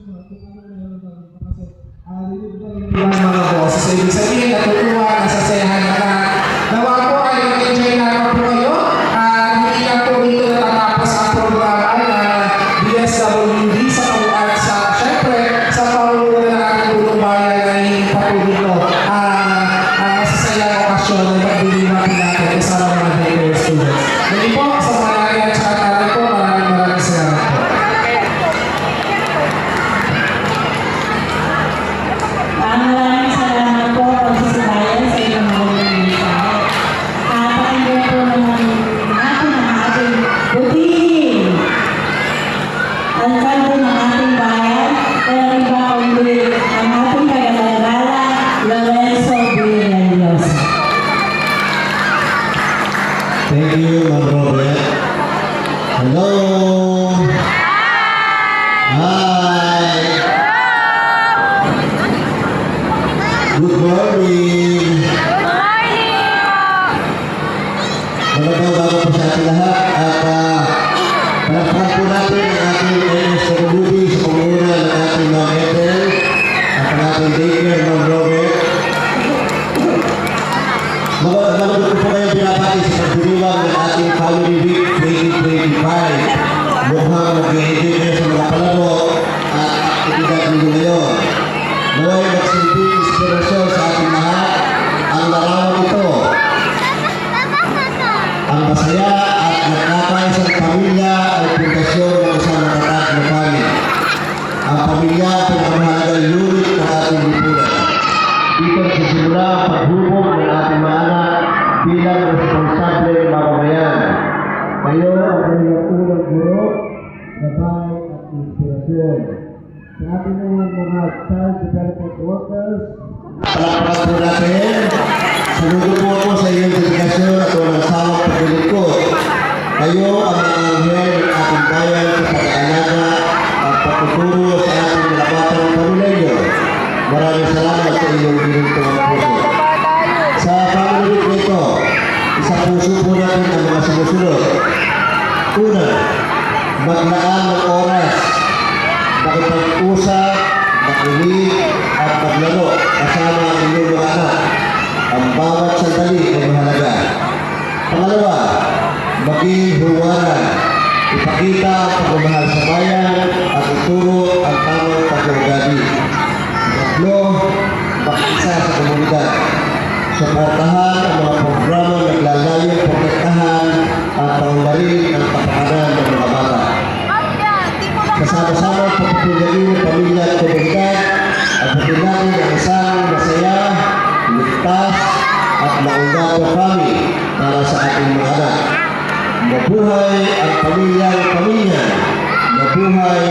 Yung mga boses. So, ibig sabihin, natutuwa, nasasayahan na. Nawa po ay mag-enjoy na po kayo. Hindi na po dito natatapos ang programa na DSWD sa at sa, syempre, sa pangunguna ng ating tulong bayan ay patuloy ko. Masasayang okasyon na magbili natin natin kasama mga high students. Muli po, sa mga nanay at saka tatay po, maraming salamat po. Maraming salamat po pagsasabayan sa inyong mga mensahe. Pakinggan po natin ang ating buting alkalde ng ating bayan, pero iba kundi ang ating kagalagrala, Lorenzo Villalobos. Thank you, Ma'am Robert. Hello. Hi. Good morning. Magandang bago po sa ating lahat at palakpakan po natin ang ating NSWD sa pangunguna ng ating Ma'am Ethel at ang ating daycare, Ma'am Robert. Magandang po kayo pinapati sa pagdiriwang ng ating Family Week 2025. Mukhang mag-i-enjoy kayo sa mga palaro at aktibidad ninyo ngayon. Naway magsilbing inspirasyon sa ating lahat ang larawan ito. Ang masaya at nagkakaisang pamilya ay pundasyon ng isang matatag na pamilya. Ang pamilya ay pinakamahalagang unit ng ating lipunan. Dito nagsisimula ang paghubog ng ating mga anak bilang responsable mamamayan. Kayo ang kanilang unang guro, gabay at inspirasyon. Sa ating mga child development workers, palakpakan po natin. Saludo po ako sa iyong dedikasyon at walang sawang paglilingkod. Kayo ang mga anghel ng ating bayan sa pag-aalaga at pagtuturo sa ating mga batang pamilyaryo. Maraming salamat sa iyong ginuntuang puso. Sa family week nito, isang puso po natin ang mga sumusunod. Una, maglaan ng oras, makipag-usap, makinig at maglaro kasama ang inyong mga anak. Ang bawat sandali ay mahalaga. Pangalawa, maging huwaran, ipakita ang pagmamahal sa bayan at ituro ang tamang pag-uugali. Tatlo, makisa sa komunidad. Suportahan ang mga programa na naglalayong protektahan at paunlarin ang kapakanan ng mga bata. Kasama-sama ang pagpapilagin ng pamilya at komunidad at natin ang isang masaya, ligtas at maungat na family para sa ating mga anak. Mabuhay ang pamilya. Mabuhay